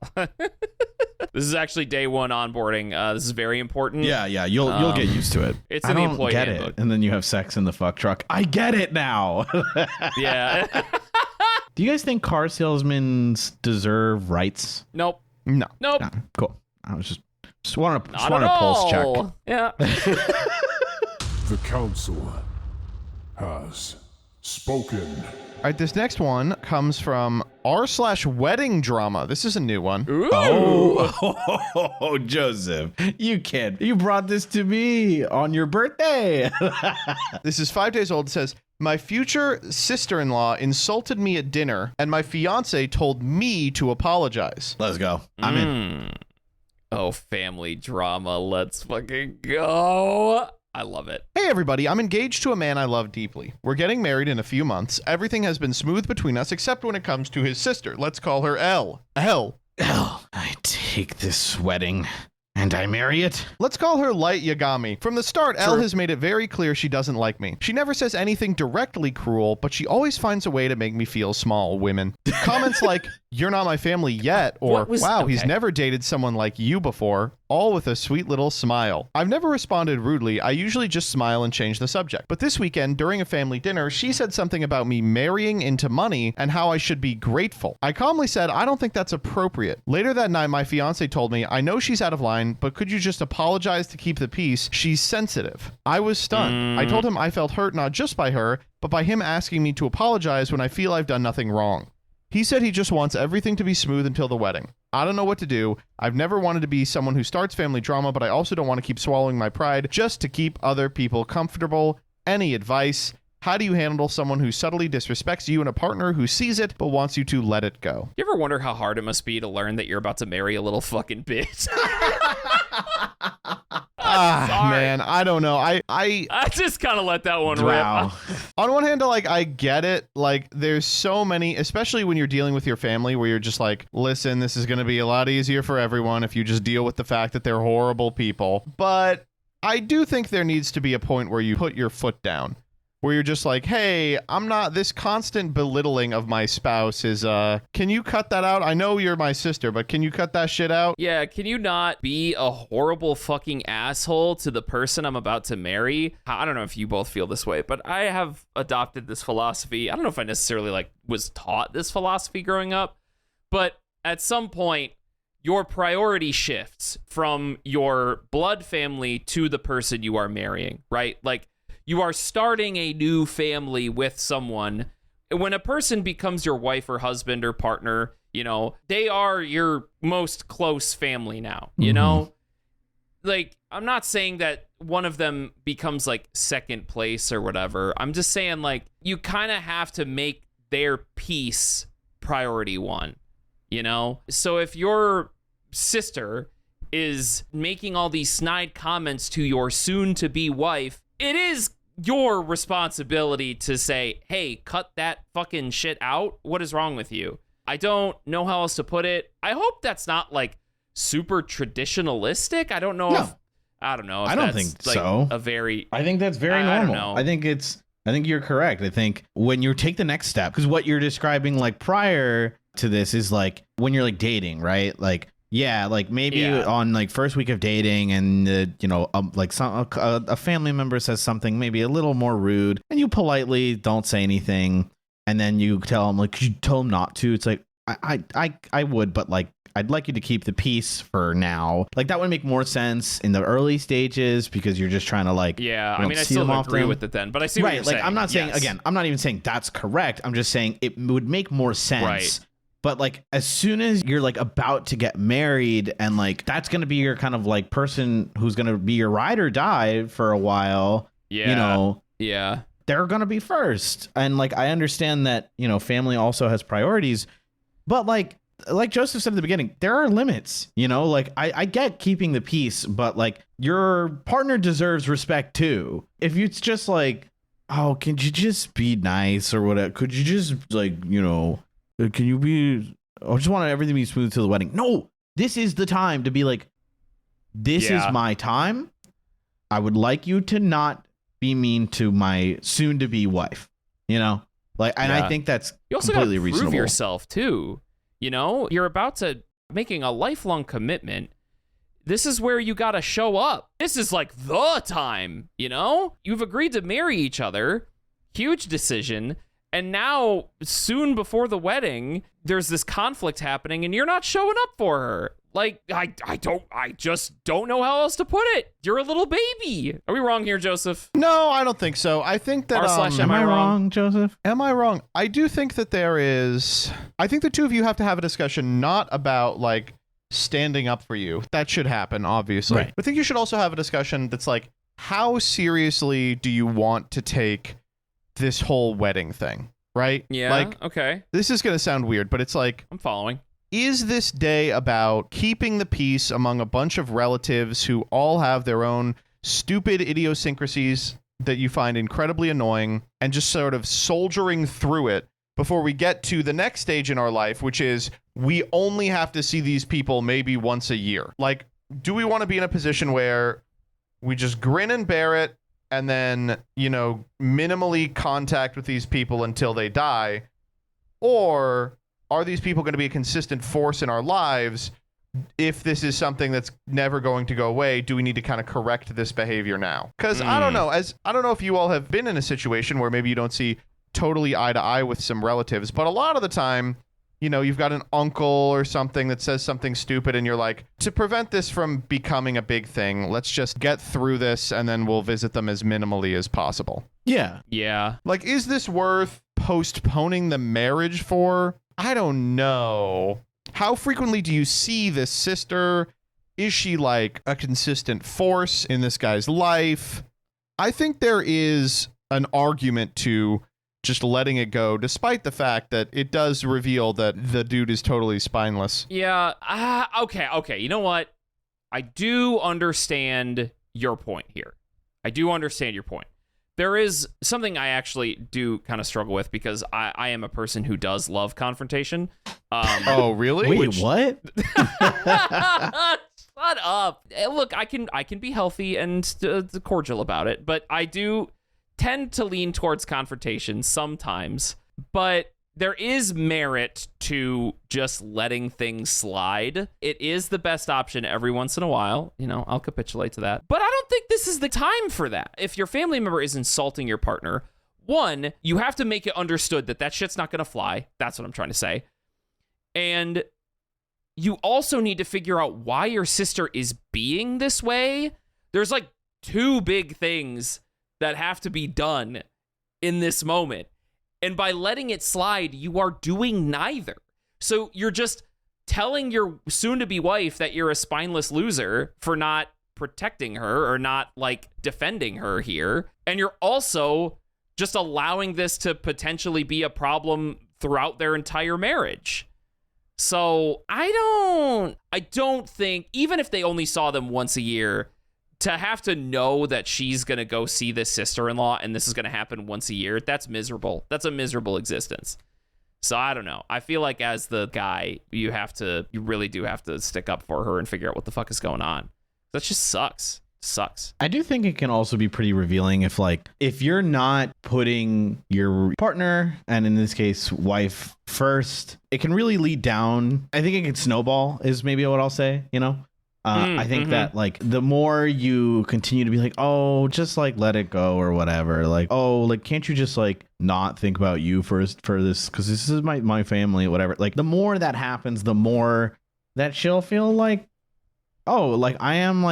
This is actually day one onboarding. This is very important. Yeah. You'll get used to it. It's in the employee get handbook. it. And then you have sex in the fuck truck. I get it now. Yeah. Do you guys think car salesmen deserve rights? Nope. No. Nope. No. Cool. I was just want to all. pulse check. Yeah. The council has spoken. All right, this next one comes from r/wedding drama. This is a new one. Ooh. Oh, Joseph, you brought this to me on your birthday. This is 5 days old. It says, my future sister-in-law insulted me at dinner, and my fiance told me to apologize. Let's go. I'm in. Oh, family drama. Let's fucking go. I love it. Hey, everybody. I'm engaged to a man I love deeply. We're getting married in a few months. Everything has been smooth between us, except when it comes to his sister. Let's call her Elle. Elle. I take this wedding and I marry it. Let's call her Light Yagami. From the start, Elle has made it very clear she doesn't like me. She never says anything directly cruel, but she always finds a way to make me feel small, women. Comments like, you're not my family yet, or wow, he's never dated someone like you before, all with a sweet little smile. I've never responded rudely. I usually just smile and change the subject. But this weekend, during a family dinner, she said something about me marrying into money and how I should be grateful. I calmly said, I don't think that's appropriate. Later that night, my fiance told me, I know she's out of line, but could you just apologize to keep the peace? She's sensitive. I was stunned. I told him I felt hurt not just by her, but by him asking me to apologize when I feel I've done nothing wrong. He said he just wants everything to be smooth until the wedding. I don't know what to do. I've never wanted to be someone who starts family drama, but I also don't want to keep swallowing my pride just to keep other people comfortable. Any advice? How do you handle someone who subtly disrespects you and a partner who sees it but wants you to let it go? You ever wonder how hard it must be to learn that you're about to marry a little fucking bitch? Man, I don't know. I just kind of let that one wow. rip. On one hand, like, I get it. Like, there's so many, especially when you're dealing with your family, where you're just like, listen, this is going to be a lot easier for everyone if you just deal with the fact that they're horrible people. But I do think there needs to be a point where you put your foot down, where you're just like, hey, I'm not, this constant belittling of my spouse is, can you cut that out? I know you're my sister, but can you cut that shit out? Yeah, can you not be a horrible fucking asshole to the person I'm about to marry? I don't know if you both feel this way, but I have adopted this philosophy. I don't know if I necessarily like was taught this philosophy growing up, but at some point, your priority shifts from your blood family to the person you are marrying, right? Like, you are starting a new family with someone. When a person becomes your wife or husband or partner, you know, they are your most close family now, you know? Like, I'm not saying that one of them becomes like second place or whatever. I'm just saying, like, you kind of have to make their peace priority one, you know? So if your sister is making all these snide comments to your soon-to-be wife, it is your responsibility to say, hey, cut that fucking shit out. What is wrong with you? I don't know how else to put it. I hope that's not like super traditionalistic. I don't know. No. If, I don't know. If I don't that's, think like, so. A very. I think that's very I don't normal. know. I think you're correct. I think when you take the next step, because what you're describing like prior to this is like when you're like dating, right? Like, yeah, like maybe on like first week of dating and, like a family member says something maybe a little more rude and you politely don't say anything. And then you tell them like, could you tell them not to? It's like, I would, but like, I'd like you to keep the peace for now. Like that would make more sense in the early stages because you're just trying to like, I mean, I still don't agree with it then, but I see what you're saying. I'm not saying, again, I'm not even saying that's correct. I'm just saying it would make more sense. Right. But like as soon as you're like about to get married and like that's going to be your kind of like person who's going to be your ride or die for a while, Yeah. they're going to be first. And like I understand that, family also has priorities, but like Joseph said at the beginning, there are limits, like I get keeping the peace, but like your partner deserves respect too. If it's just like, oh, can you just be nice or whatever? Could you just like, can you be, I just want everything to be smooth till the wedding. No, this is the time to be like, this is my time. I would like you to not be mean to my soon to be wife, I think that's you also completely gotta reasonable. prove yourself too. You're about to making a lifelong commitment. This is where you got to show up. This is like the time, You've agreed to marry each other. Huge decision. And now, soon before the wedding, there's this conflict happening and you're not showing up for her. Like, I just don't know how else to put it. You're a little baby. Are we wrong here, Joseph? No, I don't think so. I think that Am I wrong, Joseph? Am I wrong? I do think that I think the two of you have to have a discussion not about like standing up for you. That should happen, obviously. Right. I think you should also have a discussion that's like, how seriously do you want to take this whole wedding thing, right? Yeah, like, okay. This is going to sound weird, but it's like, I'm following. Is this day about keeping the peace among a bunch of relatives who all have their own stupid idiosyncrasies that you find incredibly annoying and just sort of soldiering through it before we get to the next stage in our life, which is we only have to see these people maybe once a year? Like, do we want to be in a position where we just grin and bear it and then, minimally contact with these people until they die? Or are these people going to be a consistent force in our lives? If this is something that's never going to go away, do we need to kind of correct this behavior now? Because I don't know. I don't know if you all have been in a situation where maybe you don't see totally eye to eye with some relatives, but a lot of the time, you've got an uncle or something that says something stupid and you're like, to prevent this from becoming a big thing, let's just get through this and then we'll visit them as minimally as possible. Yeah. Yeah. Like, is this worth postponing the marriage for? I don't know. How frequently do you see this sister? Is she like a consistent force in this guy's life? I think there is an argument to just letting it go, despite the fact that it does reveal that the dude is totally spineless. Yeah. Okay. You know what? I do understand your point here. I do understand your point. There is something I actually do kind of struggle with because I am a person who does love confrontation. Oh, really? Wait, what? Shut up. Look, I can be healthy and cordial about it, but I do tend to lean towards confrontation sometimes. But there is merit to just letting things slide. It is the best option every once in a while. I'll capitulate to that. But I don't think this is the time for that. If your family member is insulting your partner, one, you have to make it understood that shit's not going to fly. That's what I'm trying to say. And you also need to figure out why your sister is being this way. There's like two big things that have to be done in this moment. And by letting it slide, you are doing neither. So you're just telling your soon-to-be wife that you're a spineless loser for not protecting her or not, like, defending her here. And you're also just allowing this to potentially be a problem throughout their entire marriage. So I don't think, even if they only saw them once a year, to have to know that she's going to go see this sister-in-law and this is going to happen once a year, that's miserable. That's a miserable existence. So I don't know. I feel like as the guy, you really do have to stick up for her and figure out what the fuck is going on. That just sucks. I do think it can also be pretty revealing if you're not putting your partner, and in this case wife, first, it can really lead down. I think it can snowball is maybe what I'll say, I think that the more you continue to be like, oh, just let it go or whatever, can't you just not think about you first for this, because this is my family, whatever, the more that happens, the more that she'll feel like, oh, I am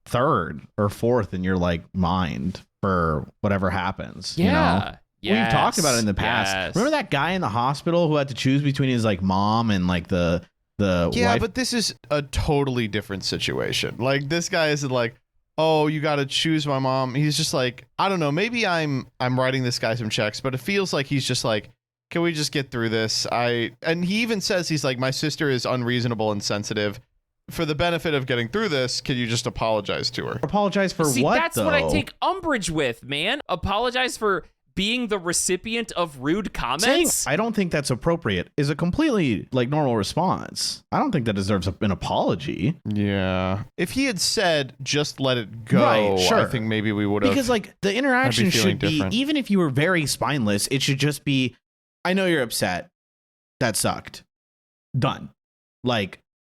third or fourth in your mind for whatever happens. Yeah. We've talked about it in the past. Yes. Remember that guy in the hospital who had to choose between his mom and the wife? But this is a totally different situation. This guy isn't oh, you got to choose my mom. He's just I don't know, maybe I'm writing this guy some checks, but it feels like he's just can we just get through this? And he even says, he's my sister is unreasonable and sensitive. For the benefit of getting through this, can you just apologize to her? Apologize for what, that's though? what I take umbrage with, man. Apologize for being the recipient of rude comments? Saying I don't think that's appropriate is a completely normal response. I don't think that deserves an apology. Yeah. If he had said, just let it go, right, sure. I think maybe we would have. Because the interaction should be, different. even if you were very spineless, it should just be, I know you're upset. That sucked. Done.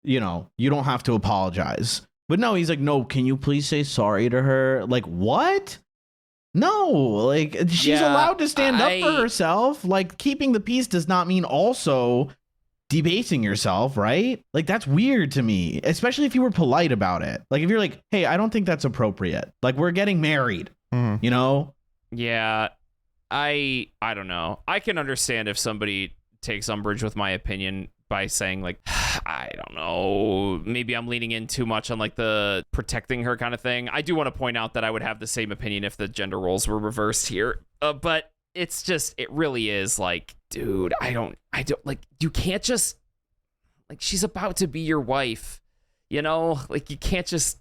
You don't have to apologize. But no, he's no, can you please say sorry to her? What? No, she's allowed to stand up for herself. Keeping the peace does not mean also debasing yourself, right? That's weird to me, especially if you were polite about it. If you're hey, I don't think that's appropriate. We're getting married, Yeah, I don't know. I can understand if somebody takes umbrage with my opinion by saying I don't know, maybe I'm leaning in too much on the protecting her kind of thing. I do want to point out that I would have the same opinion if the gender roles were reversed here. But it's just, it really is dude, I don't you can't just she's about to be your wife, you can't just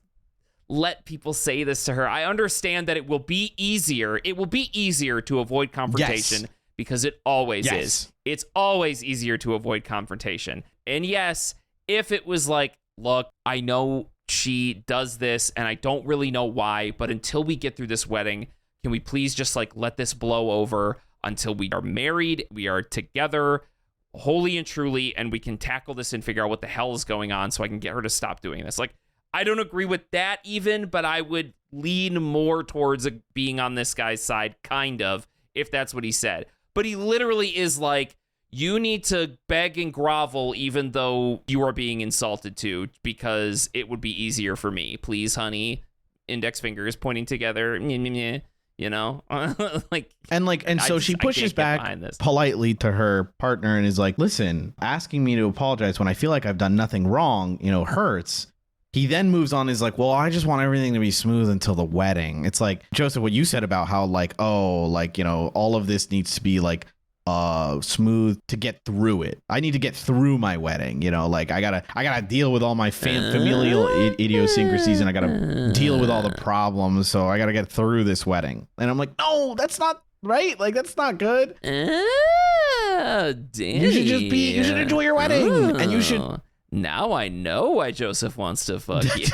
let people say this to her. I understand that it will be easier. It will be easier to avoid confrontation. Yes. Because it always is. It's always easier to avoid confrontation. And yes, if it was look, I know she does this and I don't really know why, but until we get through this wedding, can we please just let this blow over until we are married, we are together wholly and truly, and we can tackle this and figure out what the hell is going on so I can get her to stop doing this. I don't agree with that even, but I would lean more towards being on this guy's side, kind of, if that's what he said. But he literally is you need to beg and grovel even though you are being insulted to, because it would be easier for me. Please, honey. Index fingers pointing together. And so she pushes back politely to her partner and is listen, asking me to apologize when I feel like I've done nothing wrong, hurts. He then moves on, is well, I just want everything to be smooth until the wedding. It's Joseph, what you said about how all of this needs to be smooth to get through it. I need to get through my wedding. I gotta deal with all my familial idiosyncrasies, and I gotta deal with all the problems. So I gotta get through this wedding. And I'm no, that's not right. That's not good. Damn. You should enjoy your wedding, and you should. Now I know why Joseph wants to fuck you.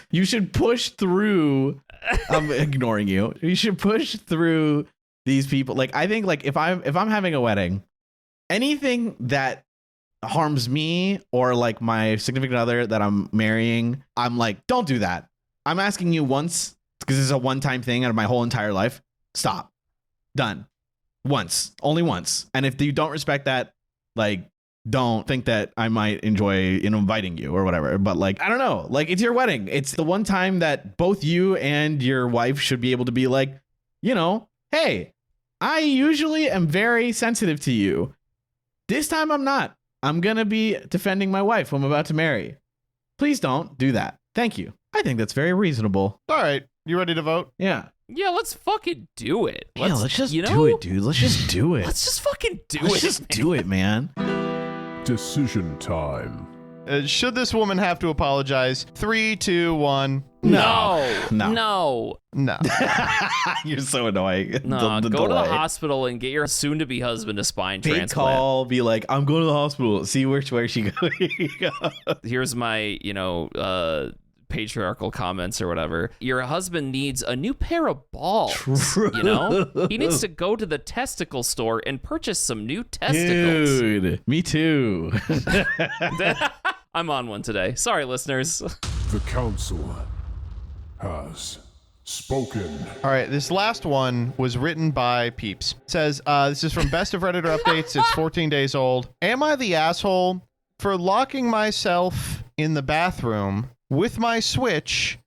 You should push through. I'm ignoring you. You should push through these people. I think if I'm having a wedding, anything that harms me or my significant other that I'm marrying, I'm don't do that. I'm asking you once, because this is a one-time thing out of my whole entire life. Stop. Done. Once. Only once. And if you don't respect that, don't think that I might enjoy inviting you or whatever. But I don't know. It's your wedding. It's the one time that both you and your wife should be able to be hey, I usually am very sensitive to you. This time I'm not. I'm going to be defending my wife who I'm about to marry. Please don't do that. Thank you. I think that's very reasonable. All right. You ready to vote? Yeah. Yeah, let's fucking do it. Let's just do it, dude. Let's just do it. Let's just fucking do it. Let's just do it, man. Decision time. Should this woman have to apologize? 3, 2, 1. No. You're so annoying. No, The go to the delay. hospital and get your soon-to-be husband a spine Big transplant. call, be like, I'm going to the hospital. See where she goes. Here's my, patriarchal comments or whatever. Your husband needs a new pair of balls. True. He needs to go to the testicle store and purchase some new testicles. Dude, me too. I'm on one today. Sorry, listeners. The Council has spoken. All right, this last one was written by Peeps. It says, this is from Best of Redditor Updates. It's 14 days old. Am I the asshole for locking myself in the bathroom with my Switch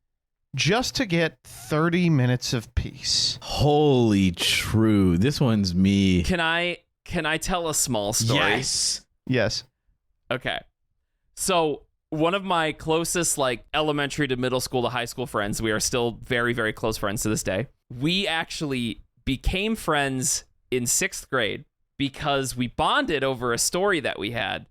just to get 30 minutes of peace? Holy true. This one's me. Can I tell a small story? Yes. Okay. So one of my closest, elementary to middle school to high school friends, we are still very, very close friends to this day. We actually became friends in 6th grade because we bonded over a story that we had.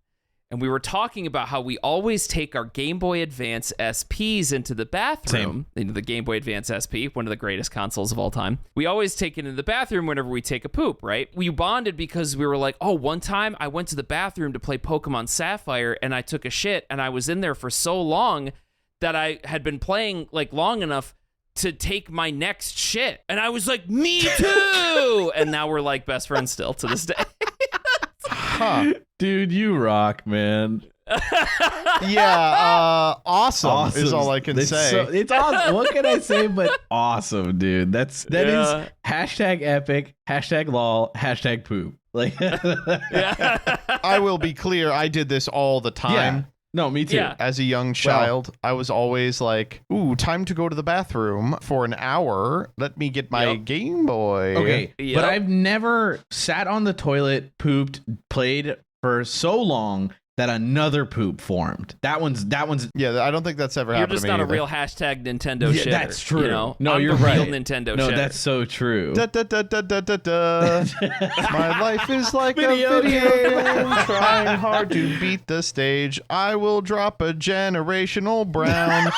And we were talking about how we always take our Game Boy Advance SPs into the bathroom. Into the Game Boy Advance SP, one of the greatest consoles of all time. We always take it into the bathroom whenever we take a poop, right? We bonded because we were like, oh, one time I went to the bathroom to play Pokemon Sapphire and I took a shit and I was in there for so long that I had been playing long enough to take my next shit. And I was like, me too! And now we're best friends still to this day. Huh. Dude, you rock, man. Yeah, awesome is all I can say. It's awesome. What can I say but awesome, dude? That is hashtag epic, hashtag lol, hashtag poop. I will be clear, I did this all the time. Yeah. No, me too. Yeah. As a young child, I was always like, ooh, time to go to the bathroom for an hour. Let me get my Game Boy. Okay, Yep. but I've never sat on the toilet, pooped, played for so long that another poop formed. That one's. Yeah, I don't think that's ever You're happened just to me not either. a real hashtag Nintendo shitter. That's true. You know? No, I'm you're the right. real Nintendo No, shitter. that's so true. Da, da, da, da, da, da, da. My life is like a video game. Trying hard to beat the stage. I will drop a generational brown.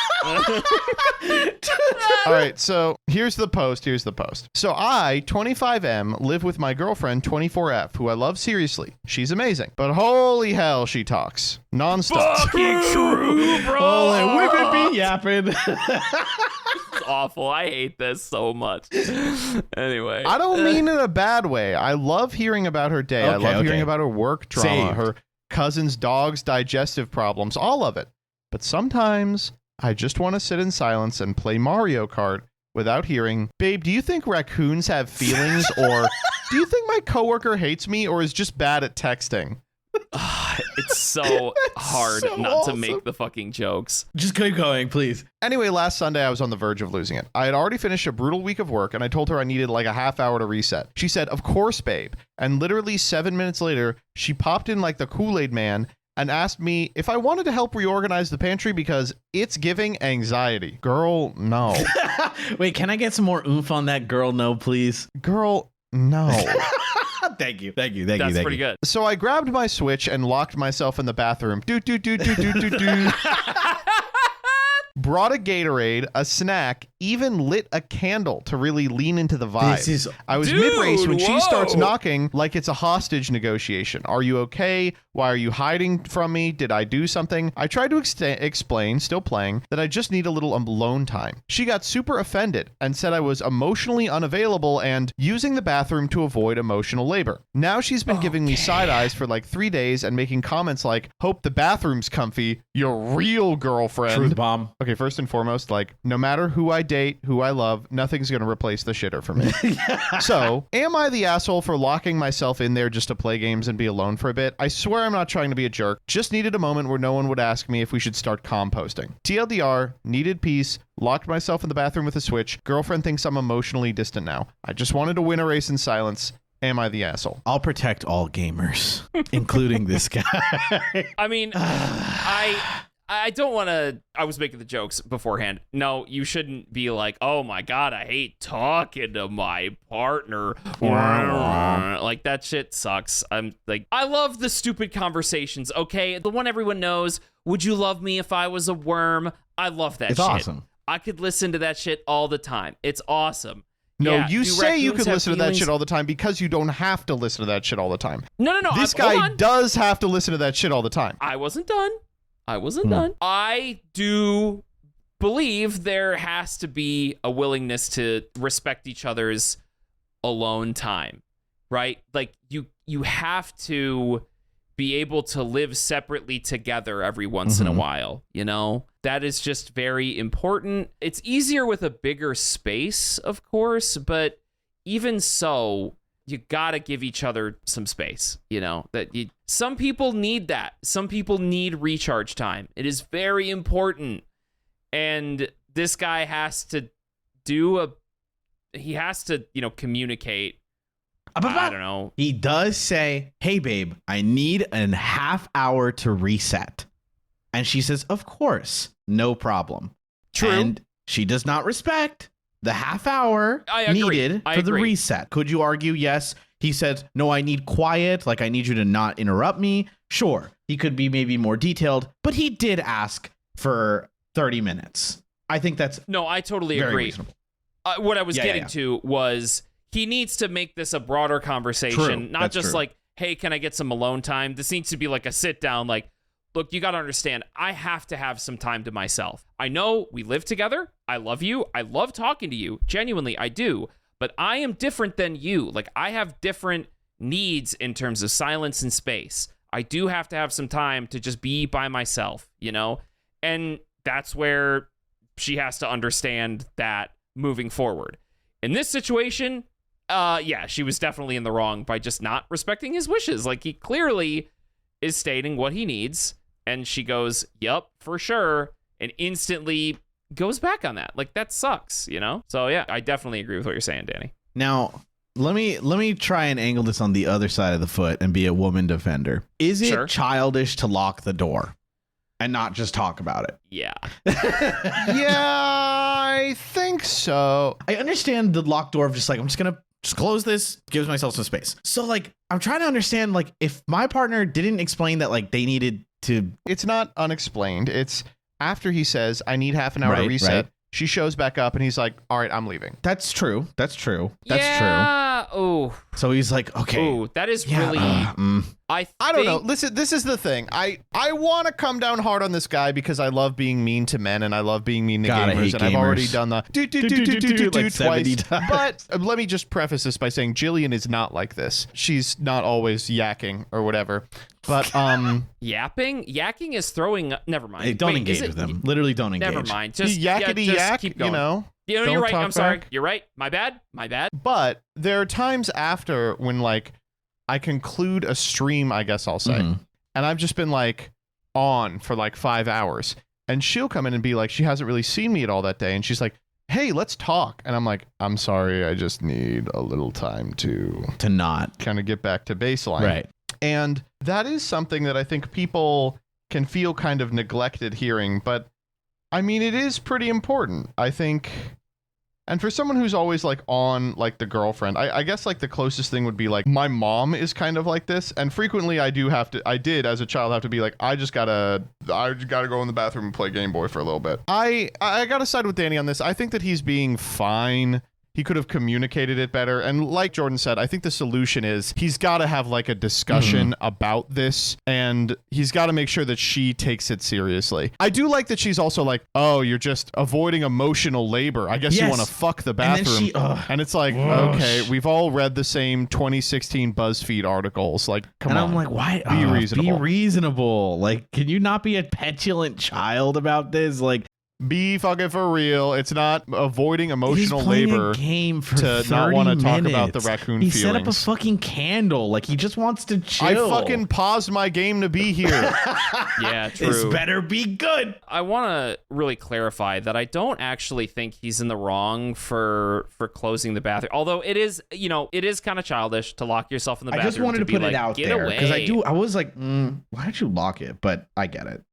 All right, so here's the post. So I, 25M, live with my girlfriend, 24F, who I love seriously. She's amazing. But holy hell, she talks. Nonstop. Fucking true, bro. Oh, women be yapping. It's awful. I hate this so much. Anyway. I don't mean in a bad way. I love hearing about her day. I love hearing about her work trauma, her cousin's dog's digestive problems, all of it. But sometimes I just want to sit in silence and play Mario Kart without hearing, babe, do you think raccoons have feelings? Or do you think my coworker hates me or is just bad at texting? It's so hard so not awesome. to make the fucking jokes. Just keep going, please. Anyway, last Sunday, I was on the verge of losing it. I had already finished a brutal week of work, and I told her I needed a half hour to reset. She said, of course, babe. And literally 7 minutes later, she popped in like the Kool-Aid man and asked me if I wanted to help reorganize the pantry because it's giving anxiety. Girl, no. Wait, can I get some more oomph on that girl? No, please. Girl, no. Thank you. That's pretty good. So I grabbed my Switch and locked myself in the bathroom. Brought a Gatorade, a snack, even lit a candle to really lean into the vibe. I was mid-race when she starts knocking like it's a hostage negotiation. Are you okay? Why are you hiding from me? Did I do something? I tried to explain, still playing, that I just need a little alone time. She got super offended and said I was emotionally unavailable and using the bathroom to avoid emotional labor. Now she's been giving me side eyes for 3 days and making comments like, hope the bathroom's comfy, your real girlfriend. Truth bomb. Okay, first and foremost, no matter who I date, who I love, nothing's going to replace the shitter for me. So, am I the asshole for locking myself in there just to play games and be alone for a bit? I swear I'm not trying to be a jerk. Just needed a moment where no one would ask me if we should start composting. TLDR, needed peace, locked myself in the bathroom with a Switch. Girlfriend thinks I'm emotionally distant now. I just wanted to win a race in silence. Am I the asshole? I'll protect all gamers, including this guy. I mean, I don't want to. I was making the jokes beforehand. No, you shouldn't be like, oh my God, I hate talking to my partner. Like, that shit sucks. I'm like, I love the stupid conversations, okay? The one everyone knows, would you love me if I was a worm? I love that shit. It's awesome. I could listen to that shit all the time. It's awesome. No, Yeah, you do say you raccoons could have listen to that feelings? shit all the time because you don't have to listen to that shit all the time. No. This hold guy on. does have to listen to that shit all the time. I wasn't done. I do believe there has to be a willingness to respect each other's alone time, right? Like you have to be able to live separately together every once in a while, you know? That is just very important. It's easier with a bigger space, of course, but even so, you gotta give each other some space, you know? Some people need that. Some people need recharge time. It is very important. And this guy has to communicate. I don't know. He does say, hey, babe, I need a half hour to reset. And she says, of course, no problem. True. And she does not respect the half hour needed for the reset. Could you argue, yes, he said, no, I need quiet. Like, I need you to not interrupt me. Sure, he could be maybe more detailed, but he did ask for 30 minutes. I think that's No, I totally very agree. reasonable. What I was getting to was he needs to make this a broader conversation, True. not That's just true. like, hey, can I get some alone time? This needs to be like a sit down, like, look, you got to understand, I have to have some time to myself. I know we live together. I love you. I love talking to you. Genuinely, I do. But I am different than you. Like, I have different needs in terms of silence and space. I do have to have some time to just be by myself, you know? And that's where she has to understand that moving forward. In this situation, she was definitely in the wrong by just not respecting his wishes. Like, he clearly is stating what he needs. And she goes, yup, for sure. And instantly goes back on that. Like, that sucks, you know? So, yeah, I definitely agree with what you're saying, Danny. Now, let me try and angle this on the other side of the foot and be a woman defender. Is it childish to lock the door and not just talk about it? Yeah. Yeah, I think so. I understand the locked door of just like, I'm just going to just close this, gives myself some space. So, like, I'm trying to understand, like, if my partner didn't explain that, like, they needed to... It's not unexplained. It's after he says, I need half an hour to reset. Right. She shows back up and he's like, all right, I'm leaving. That's true. That's true. Oh. So he's like, okay. Oh, that is really... I don't know. Listen, this is the thing. I want to come down hard on this guy because I love being mean to men and I love being mean to gamers. And I've already done the do twice. But let me just preface this by saying Jillian is not like this. She's not always yakking or whatever. But yapping? Yakking is throwing... Never mind. Hey, don't engage with them. Literally don't engage. Never mind. Just yakety yak, keep going. You know. You're right. I'm sorry. You're right. My bad. But there are times after when, like, I conclude a stream, I guess I'll say, and I've just been, like, on for, like, 5 hours. And she'll come in and be like, she hasn't really seen me at all that day. And she's like, hey, let's talk. And I'm like, I'm sorry. I just need a little time to not kind of get back to baseline. Right. And that is something that I think people can feel kind of neglected hearing. But, I mean, it is pretty important, I think. And for someone who's always, like, on, like, the girlfriend, I guess, like, the closest thing would be, like, my mom is kind of like this. And frequently I did, as a child, have to be like, I just gotta go in the bathroom and play Game Boy for a little bit. I gotta side with Danny on this. I think that he's being fine. He could have communicated it better. And like Jordan said, I think the solution is he's got to have like a discussion about this, and he's got to make sure that she takes it seriously. I do like that she's also like, oh, you're just avoiding emotional labor. I guess you want to fuck the bathroom. And it's like, okay, we've all read the same 2016 BuzzFeed articles. Like, come on. And I'm like, why? Be reasonable. Be reasonable. Like, can you not be a petulant child about this? Like, Be fucking for real. It's not avoiding emotional He's playing labor a game for to 30 not want to talk minutes. about the raccoon he feelings. set up a fucking candle. Like, he just wants to chill. I fucking paused my game to be here. Yeah, true. This better be good. I want to really clarify that I don't actually think he's in the wrong for closing the bathroom. Although it is, it is kind of childish to lock yourself in the bathroom. I just wanted to be put like, it out "Get there because away." I was like, why don't you lock it? But I get it.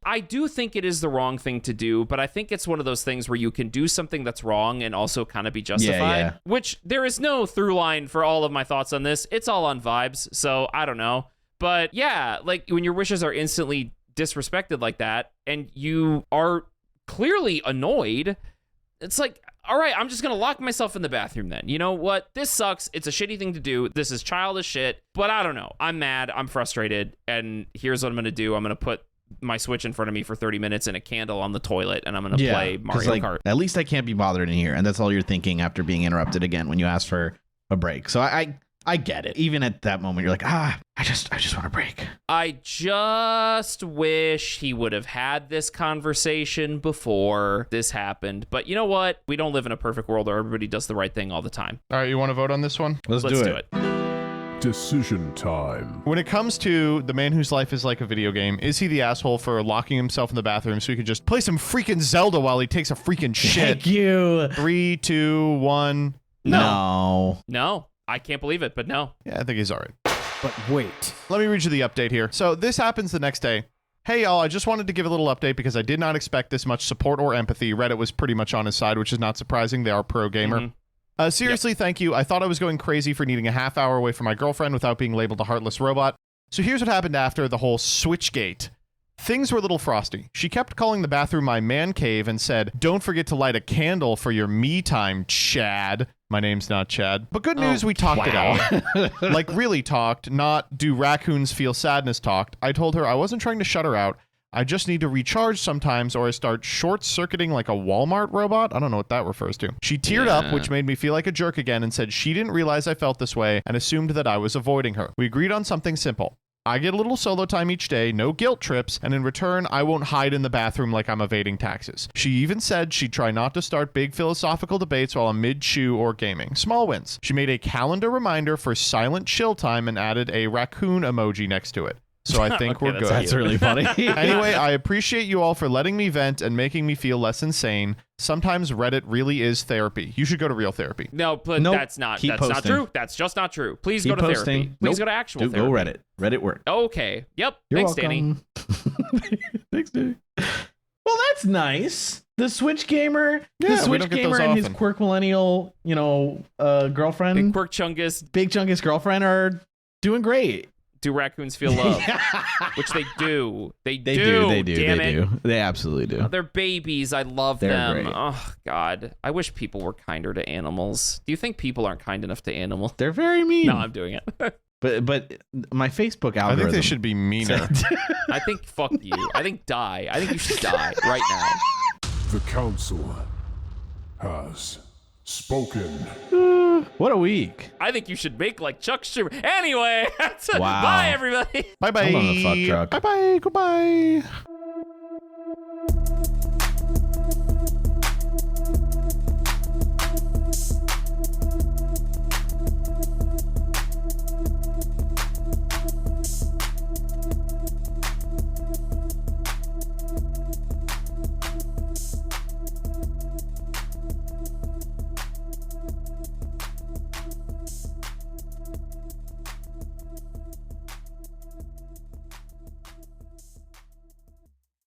I do think it is the wrong thing to do, but I think it's one of those things where you can do something that's wrong and also kind of be justified. Yeah. Which there is no through line for all of my thoughts on this. It's all on vibes, so I don't know. But yeah, like when your wishes are instantly disrespected like that and you are clearly annoyed, it's like, all right, I'm just going to lock myself in the bathroom then. You know what? This sucks. It's a shitty thing to do. This is childish shit, but I don't know. I'm mad. I'm frustrated. And here's what I'm going to do. I'm going to put my Switch in front of me for 30 minutes and a candle on the toilet, and I'm going to play Mario Kart. At least I can't be bothered in here. And that's all you're thinking after being interrupted again when you ask for a break. So I get it. Even at that moment, you're like, I just want a break. I just wish he would have had this conversation before this happened. But you know what? We don't live in a perfect world where everybody does the right thing all the time. All right, you want to vote on this one? Let's do it. Decision time. When it comes to the man whose life is like a video game, is he the asshole for locking himself in the bathroom so he could just play some freaking Zelda while he takes a freaking shit? Thank you. 3, 2, 1. No. No, I can't believe it, but no. Yeah, I think he's all right. But wait. Let me read you the update here. So this happens the next day. Hey, y'all, I just wanted to give a little update because I did not expect this much support or empathy. Reddit was pretty much on his side, which is not surprising. They are pro-gamer. Mhm. Seriously, thank you. I thought I was going crazy for needing a half hour away from my girlfriend without being labeled a heartless robot. So here's what happened after the whole Switchgate. Things were a little frosty. She kept calling the bathroom my man cave and said, "Don't forget to light a candle for your me time, Chad." My name's not Chad. But good news, we talked it out. Like really talked, not do raccoons feel sadness talked. I told her I wasn't trying to shut her out. I just need to recharge sometimes or I start short-circuiting like a Walmart robot. I don't know what that refers to. She teared up, which made me feel like a jerk again and said she didn't realize I felt this way and assumed that I was avoiding her. We agreed on something simple. I get a little solo time each day, no guilt trips, and in return, I won't hide in the bathroom like I'm evading taxes. She even said she'd try not to start big philosophical debates while I'm mid-chew or gaming. Small wins. She made a calendar reminder for silent chill time and added a raccoon emoji next to it. So I think we're good. That's really funny. Anyway, I appreciate you all for letting me vent and making me feel less insane. Sometimes Reddit really is therapy. You should go to real therapy. No, but Nope. that's not Keep not posting. true. That's just not true. Please Keep go to posting. therapy. Please Nope. go to actual Go therapy. Reddit. Reddit work. Okay. Yep. You're Thanks, Danny. welcome. Thanks, Danny. Well, that's nice. The Switch gamer, Yeah, the we Switch don't get gamer those and his often. quirk millennial, girlfriend, Big Quirk Chungus, Big Chungus girlfriend are doing great. do raccoons feel love? Which they do. They They do. do. Damn They it. do. They absolutely do. They're babies. I love They're them. great. Oh, God. I wish people were kinder to animals. Do you think people aren't kind enough to animals? They're very mean. No, I'm doing it. But my Facebook I algorithm. think they should be meaner. I think fuck you. I think die. I think you should die right now. The Council has spoken. What a week. I think you should make like Chuck Schumer. Anyway, Wow. bye, everybody. Bye-bye. Hold on the fuck truck. Bye-bye. Goodbye.